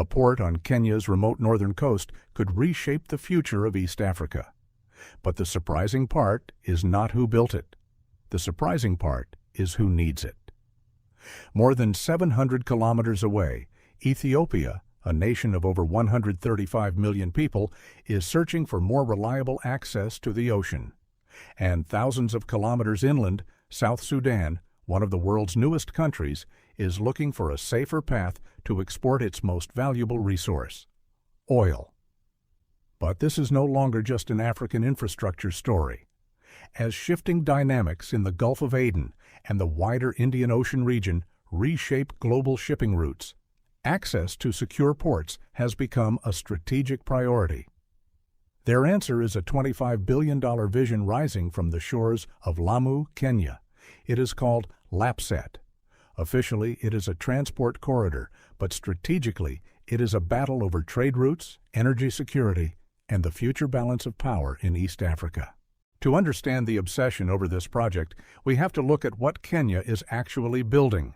A port on Kenya's remote northern coast could reshape the future of East Africa. But the surprising part is not who built it. The surprising part is who needs it. More than 700 kilometers away, Ethiopia, a nation of over 135 million people, is searching for more reliable access to the ocean. And thousands of kilometers inland, South Sudan, one of the world's newest countries, is looking for a safer path to export its most valuable resource: oil. But this is no longer just an African infrastructure story. As shifting dynamics in the Gulf of Aden and the wider Indian Ocean region reshape global shipping routes, access to secure ports has become a strategic priority. Their answer is a $25 billion vision rising from the shores of Lamu, Kenya. It is called LAPSSET. Officially, it is a transport corridor, but strategically, it is a battle over trade routes, energy security, and the future balance of power in East Africa. To understand the obsession over this project, we have to look at what Kenya is actually building.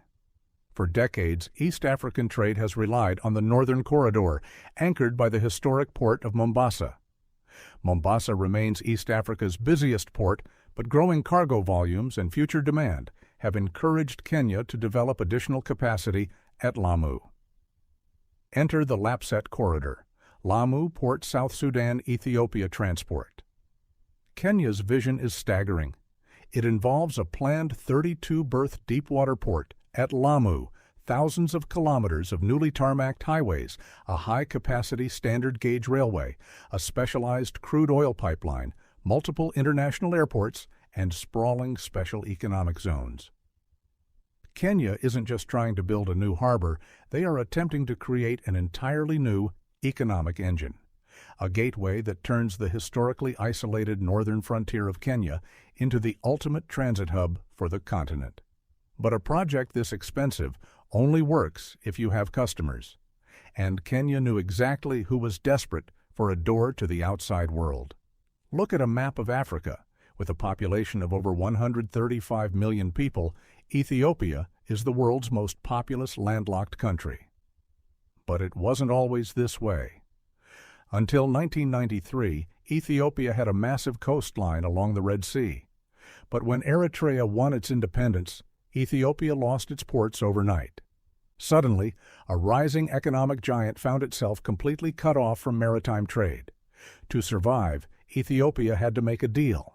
For decades, East African trade has relied on the Northern Corridor, anchored by the historic port of Mombasa. Mombasa remains East Africa's busiest port, but growing cargo volumes and future demand have encouraged Kenya to develop additional capacity at Lamu. Enter the LAPSSET Corridor, Lamu Port, South Sudan, Ethiopia transport. Kenya's vision is staggering. It involves a planned 32-berth deepwater port at Lamu, thousands of kilometers of newly tarmacked highways, a high-capacity standard-gauge railway, a specialized crude oil pipeline, multiple international airports, and sprawling special economic zones. Kenya isn't just trying to build a new harbor, they are attempting to create an entirely new economic engine, a gateway that turns the historically isolated northern frontier of Kenya into the ultimate transit hub for the continent. But a project this expensive only works if you have customers, and Kenya knew exactly who was desperate for a door to the outside world. Look at a map of Africa. With a population of over 135 million people, Ethiopia is the world's most populous landlocked country. But it wasn't always this way. Until 1993, Ethiopia had a massive coastline along the Red Sea. But when Eritrea won its independence, Ethiopia lost its ports overnight. Suddenly, a rising economic giant found itself completely cut off from maritime trade. To survive, Ethiopia had to make a deal.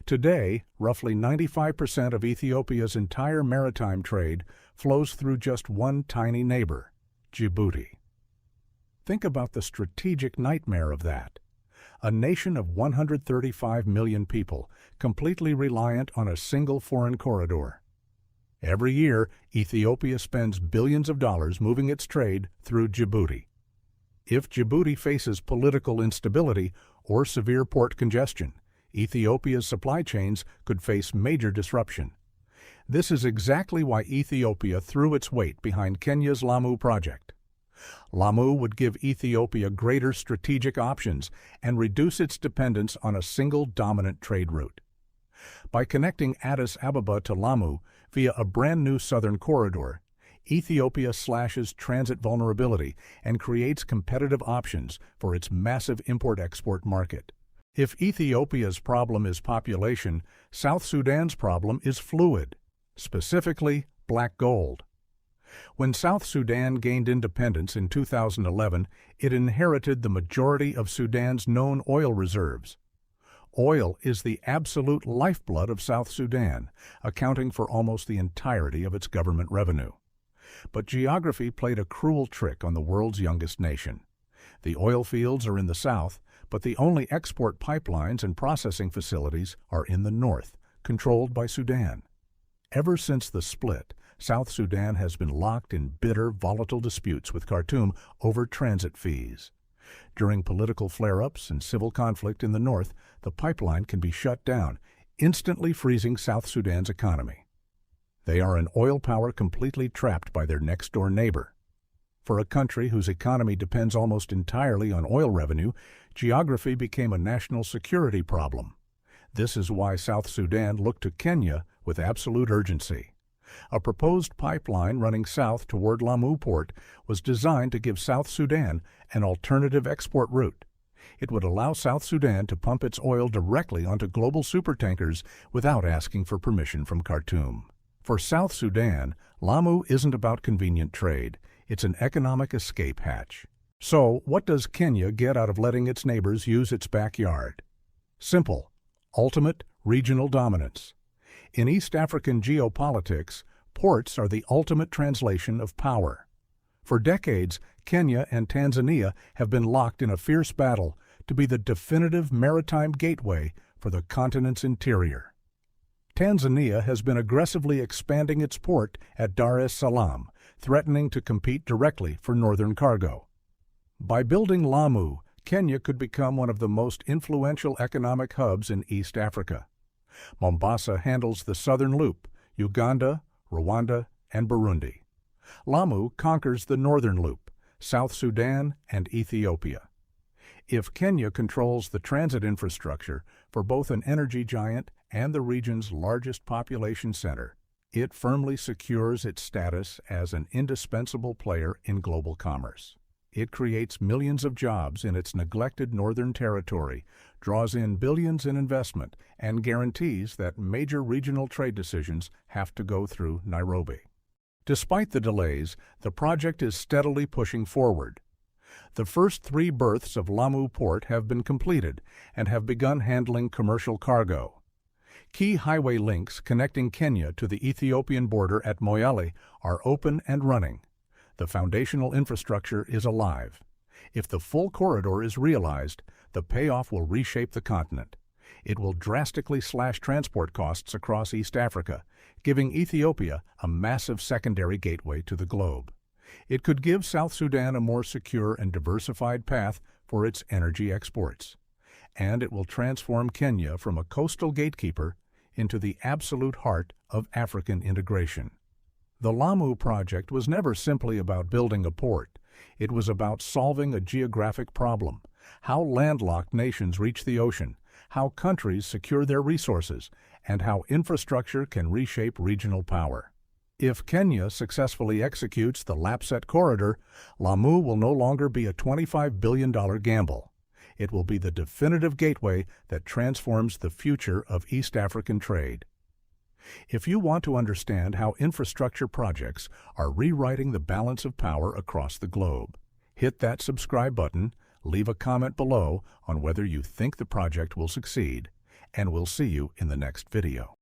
Today, roughly 95% of Ethiopia's entire maritime trade flows through just one tiny neighbor, Djibouti. Think about the strategic nightmare of that. A nation of 135 million people, completely reliant on a single foreign corridor. Every year, Ethiopia spends billions of dollars moving its trade through Djibouti. If Djibouti faces political instability or severe port congestion, Ethiopia's supply chains could face major disruption. This is exactly why Ethiopia threw its weight behind Kenya's Lamu project. Lamu would give Ethiopia greater strategic options and reduce its dependence on a single dominant trade route. By connecting Addis Ababa to Lamu via a brand new southern corridor, Ethiopia slashes transit vulnerability and creates competitive options for its massive import-export market. If Ethiopia's problem is population, South Sudan's problem is fluid, specifically black gold. When South Sudan gained independence in 2011, it inherited the majority of Sudan's known oil reserves. Oil is the absolute lifeblood of South Sudan, accounting for almost the entirety of its government revenue. But geography played a cruel trick on the world's youngest nation. The oil fields are in the south, but the only export pipelines and processing facilities are in the north, controlled by Sudan. Ever since the split, South Sudan has been locked in bitter, volatile disputes with Khartoum over transit fees. During political flare-ups and civil conflict in the north, the pipeline can be shut down, instantly freezing South Sudan's economy. They are an oil power completely trapped by their next-door neighbor. For a country whose economy depends almost entirely on oil revenue, geography became a national security problem. This is why South Sudan looked to Kenya with absolute urgency. A proposed pipeline running south toward Lamu Port was designed to give South Sudan an alternative export route. It would allow South Sudan to pump its oil directly onto global supertankers without asking for permission from Khartoum. For South Sudan, Lamu isn't about convenient trade. It's an economic escape hatch. So, what does Kenya get out of letting its neighbors use its backyard? Simple: ultimate regional dominance. In East African geopolitics, ports are the ultimate translation of power. For decades, Kenya and Tanzania have been locked in a fierce battle to be the definitive maritime gateway for the continent's interior. Tanzania has been aggressively expanding its port at Dar es Salaam, threatening to compete directly for northern cargo. By building Lamu, Kenya could become one of the most influential economic hubs in East Africa. Mombasa handles the southern loop, Uganda, Rwanda, and Burundi. Lamu conquers the northern loop, South Sudan and Ethiopia. If Kenya controls the transit infrastructure for both an energy giant and the region's largest population center, it firmly secures its status as an indispensable player in global commerce. It creates millions of jobs in its neglected northern territory, draws in billions in investment, and guarantees that major regional trade decisions have to go through Nairobi. Despite the delays, the project is steadily pushing forward. The first 3 berths of Lamu Port have been completed and have begun handling commercial cargo. Key highway links connecting Kenya to the Ethiopian border at Moyale are open and running. The foundational infrastructure is alive. If the full corridor is realized, the payoff will reshape the continent. It will drastically slash transport costs across East Africa, giving Ethiopia a massive secondary gateway to the globe. It could give South Sudan a more secure and diversified path for its energy exports. And it will transform Kenya from a coastal gatekeeper into the absolute heart of African integration. The Lamu project was never simply about building a port. It was about solving a geographic problem: how landlocked nations reach the ocean, how countries secure their resources, and how infrastructure can reshape regional power. If Kenya successfully executes the LAPSSET Corridor, Lamu will no longer be a $25 billion gamble. It will be the definitive gateway that transforms the future of East African trade. If you want to understand how infrastructure projects are rewriting the balance of power across the globe, hit that subscribe button, leave a comment below on whether you think the project will succeed, and we'll see you in the next video.